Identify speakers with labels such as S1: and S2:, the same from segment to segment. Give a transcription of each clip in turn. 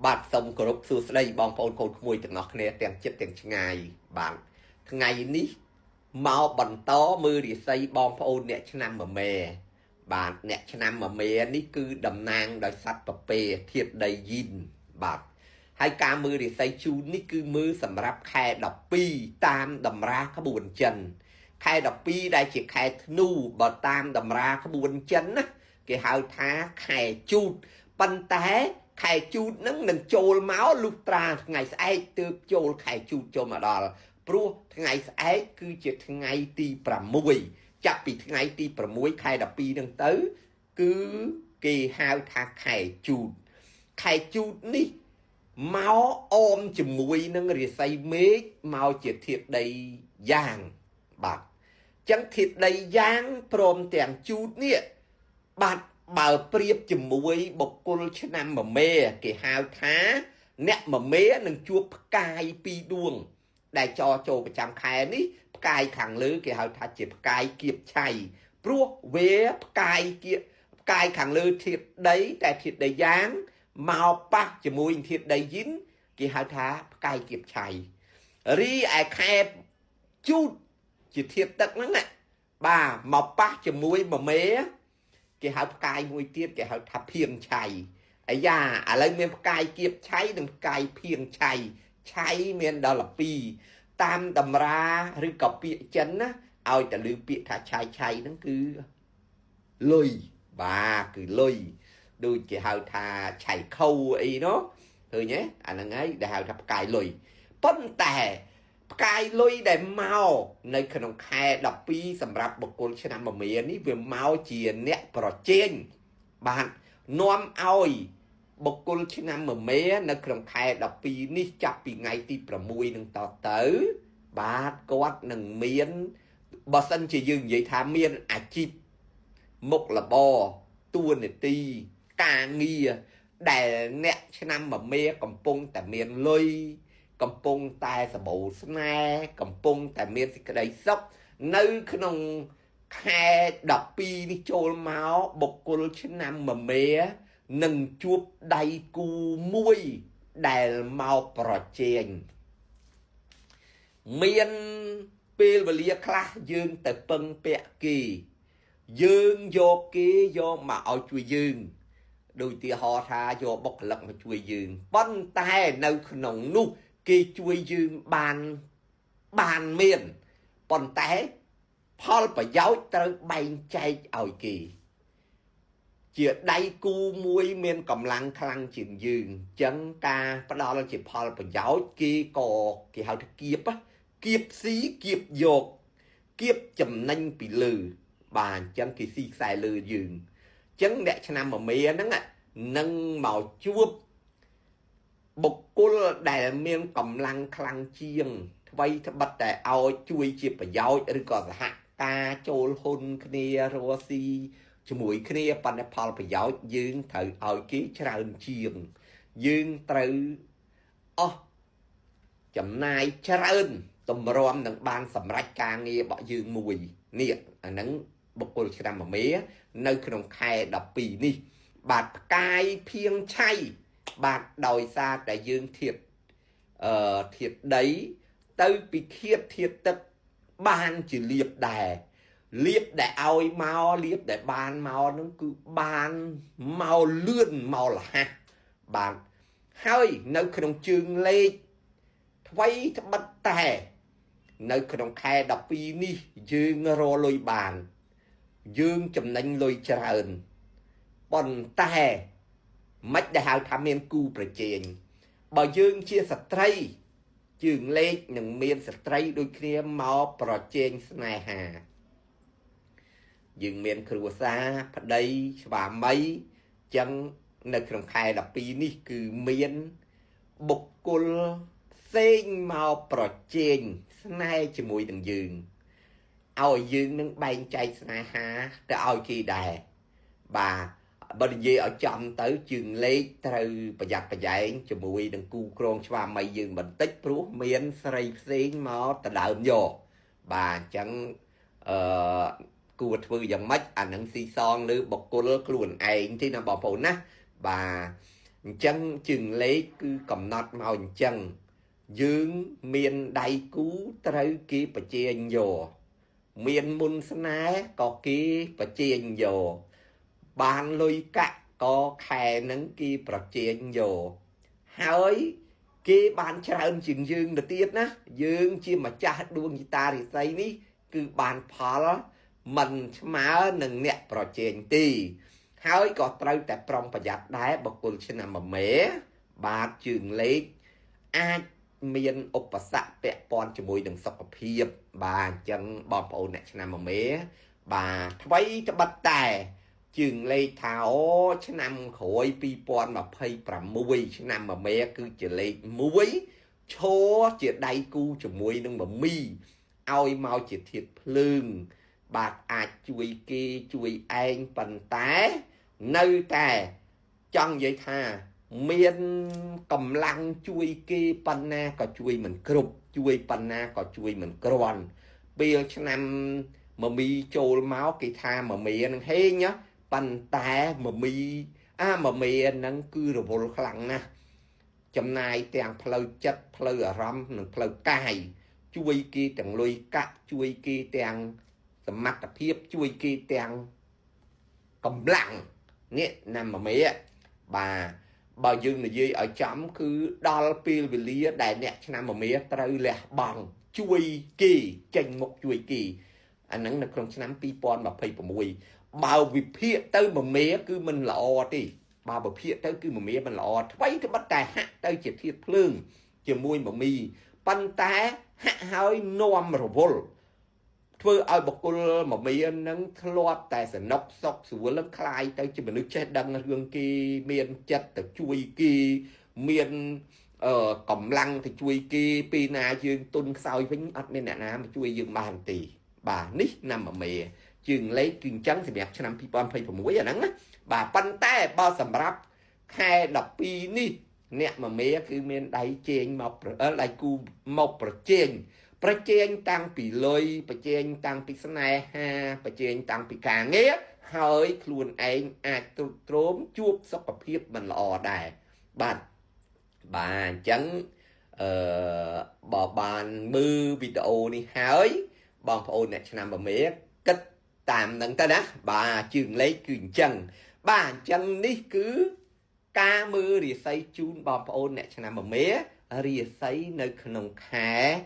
S1: បាទសូមគោរពសួស្តីបងប្អូនកូនក្មួយទាំងអស់គ្នាទាំងចិត្តទាំងឆ្ងាយបាទថ្ងៃនេះមកបន្តមើលរាសីបងប្អូនអ្នកឆ្នាំមមែបាទអ្នកឆ្នាំមមែនេះគឺតំណាងដោយសត្វពពែធាតុដីយីនបាទហើយការមើលរាសីជូននេះគឺមើលសម្រាប់ខែ12តាមតម្រាក្បួនចិនខែ12ដែលជាខែធ្នូបើតាមតម្រាក្បួនចិនណាគេហៅថាខែជូតប៉ុន្តែខែជូតនឹងចូលមកលុះត្រាថ្ងៃស្អែកទើបចូលខែជូតចូលមកដល់ព្រោះថ្ងៃស្អែកគឺជាថ្ងៃទី6ចាប់ពីថ្ងៃទី6ខែ12នឹងទៅគឺគេហៅថាខែជូតខែជូតនេះមកអមជាមួយនឹងរាសីមេឃមកជាធាតុដីយ៉ាងបាទចឹងធាតុដីយ៉ាងព្រមទាំងជូតនេះបាទបើប្រៀបជាមួយបុគ្គលឆ្នាំមមែគេហៅថាអ្នកមមែនឹងជួបផ្កាយពីរដួងដែលចូលប្រចាំខែនេះផ្កាយខាងលើគេហៅថាជាផ្កាយគៀបឆៃព្រោះវាផ្កាយខាងលើធាតុដីតែធាតុដីយ៉ាងមកប៉ះជាមួយធាតុដីយីនគេហៅថាផ្កាយគៀបឆៃរីឯខែជូតជាធាតុទឹកហ្នឹងបាទមកប៉ះជាមួយមមែគេហៅផ្កាយមួយទៀតគេហៅថាភៀងឆៃអាយ៉ាឥឡូវមានផ្កាយគៀបឆៃនិងផ្កាយភៀងឆៃឆៃមានដល់12តាមតម្រាឬក៏ពាក្យចិនណាឲ្យតែលើពាក្យថាឆៃហ្នឹងគឺលុយបាទគឺលុយដូចគេហៅថាឆៃខៅអីនោះឃើញទេអាហ្នឹងហើយដែលហៅថាផ្កាយលុយប៉ុន្តែផ្កាយលុយដែលមកនៅក្នុងខែ12សម្រាប់បុគ្គលឆ្នាំមមែនេះវាមកជាអ្នកប្រជែងបាទនាំឲ្យបុគ្គលឆ្នាំមមែនៅក្នុងខែ12នេះចាប់ពីថ្ងៃទី6នឹងតទៅបាទគាត់នឹងមានបើសិនជាយើងនិយាយថាមានអាជីពមុខរបរតួនាទីការងារដែលអ្នកឆ្នាំមមែកំពុងតែមានលុយកំពុងតែសម្បូរស្នេហ៍កំពុងតែមានសេចក្តីសុខនៅក្នុងខែ12នេះចូលមកបុគ្គលឆ្នាំមមែនឹងជួបដៃគូមួយដែលមកប្រជែងមានពេលវេលាខ្លះយើងទៅពឹងពាក់គេយើងយកគេយកមកឲ្យជួយយើងដូចទីហោថាយកបុគ្គលិកមកជួយយើងប៉ុន្តែនៅក្នុងនោះគេជួយយើងបានមានប៉ុន្តែផលប្រយោជន៍ត្រូវបែងចែកឲ្យគេជាដៃគូមួយមានកម្លាំងខ្លាំងជាងយើងអញ្ចឹងការផ្ដល់ជាផលប្រយោជន៍គេក៏គេហៅថាគៀបស៊ីគៀបយកគៀបចំណេញពីលើបាទអញ្ចឹងគេស៊ីខ្សែលើយើងអញ្ចឹងអ្នកឆ្នាំមមែហ្នឹងនឹងមកជួបបុគ្គលដែលមានកម្លាំងខ្លាំងជាងអ្វីត្បិតតែឲ្យជួយជាប្រយោជន៍ឬក៏សហការចូលហ៊ុនគ្នារស់ស៊ីជាមួយគ្នាប៉ុន្តែផលប្រយោជន៍យើងត្រូវឲ្យគេច្រើនជាងយើងត្រូវអស់ចំណាយច្រើនតម្រាំនឹងបានសម្រេចការងាររបស់យើងមួយនេះអាហ្នឹងបុគ្គលឆ្នាំមមែនៅក្នុងខែ12នេះបាទផ្កាយភៀងឆៃបាទដោយសារតែយើងធៀបធាតុដីទៅពីធាតុទឹកបានជាលៀបដែរលៀបដែលឲ្យមកលៀបដែលបានមកនឹងគឺបានមកលឿនមកលះបាទហើយនៅក្នុងជើងលេខអ្វីត្បិតតែនៅក្នុងខែ12នេះយើងរលុយបានយើងចំណេញលុយច្រើនប៉ុន្តែមិនដែលហៅថាមានគូប្រជែងបើយើងជាស្ត្រីជើងលេខនឹងមានស្ត្រីដូចគ្នាមកប្រជែងស្នេហាយើងមានគ្រួសារប្តីស្វាមីចឹងនៅក្នុងខែ12នេះគឺមានបុគ្គលផ្សេងមកប្រជែងស្នេហ៍ជាមួយនឹងយើងឲ្យយើងនឹងបែងចែកស្នេហាទៅឲ្យគេដែរបាទបើនិយាយឲ្យចំទៅជើងលេខត្រូវប្រយ័ត្នប្រយែងជាមួយនឹងគូក្រងស្វាមីយើងបន្តិចព្រោះមានស្រីផ្សេងមកដដើមយកបាទអញ្ចឹងគួរធ្វើយ៉ាងម៉េចអានឹងស៊ីសងលើបុគ្គលខ្លួនឯងទេណាបងប្អូនណាបាទ chân chừng lấy cứ cầm nọt màu chân dương miền đầy cú trời kia bà chê dồ miền môn sná có kia bà chê dồ bàn lôi cạ có khè nâng kia bà chê dồ hỏi kia bàn trơn chừng dương được tiết ná dương chia mà cha đuông như ta thì xây ní cứ bàn phá mình má nâng nẹ bà chê tì hỏi có trời tại prong bà giặt đáy bà cùng chân nằm mà mế bà chừng lấy ai miền ốp sạ bẹ pon cho mùi đừng sọc hiệp bà chân bom ôn này năm mà mế bà thấy cho bắt tài chừng lấy thảo cho năm khối pi pon mà phây bầm mùi cho năm mà mế cứ chỉ lấy muối cho chỉ đầy cu cho mùi đừng mà mi ôi mau chỉ thiệt lương bà ai chui kia chui anh phần té nơi tè trong vậy thà miền cầm lăng chui kia panna có chui mình cục chui panna có chui mình còn bây cho năm mà mi trôi máu cái tha mà mi nó hay nhá pan té mà mi mà mi nó cứ rồi vô lăng nè chấm này tiền phơi chất phơi ở ram nó phơi cài chui kia chẳng lôi cắt chui kia tiền tầm mắt tập hiệp chui kia tiền cầm lăng nè nằm mà mi bà bao nhiêu người gì ở chấm cứ đo pil về lia đại nẹt cho nam mà mía trời lẹ bằng chui kỳ chành một chui kỳ anh nắng là không cho nam pi pon mà phây mùi bao vì phía tới mà mía cứ mình là o đi bao vì phía tới cứ mà mía mình là o thấy cái bắt tài hạ tới chỉ thiệt lương chỉ mùi mà mi pan té hạ hơi nom rồi vô thưa ai bọc cô mà mi nắng loạt tài sản nóc sọc xuống lớp khai tới chỉ mình nước chết đăng hương kia miền chất từ chui kia miền cẩm lăng thì chui kia pina dương tuân sao với ắt nên nè mà chui dương bàn tỷ bà nít nằm ở mẹ chừng lấy chừng trắng thì đẹp cho năm pipon phây muối ở nắng bà pan té bao sầm rap khai đập pi ní nè mà mẹ cứ miền đầy chèn mọc ở lại cu mọc ở chènประเจงตังปีเลยประเจงตังปีสนายฮะประเจงตังปีกางเงี้ยเฮ้ยครูนเองอาจตุตรมจูบสกปรกมันละอได้บัดbà chẳng bỏ bàn mư video đi hỏi bọn phụ này cho nằm ở mế cách tạm nâng ta đó bà chừng lấy quyền chân bà chân đi cứ ca mư thì xây chun bọn phụ này cho nằm ở mế thì xây nơi khung khá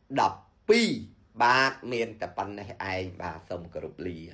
S1: đập pi ba miền tập anh này ai bà xong cờ rụp lì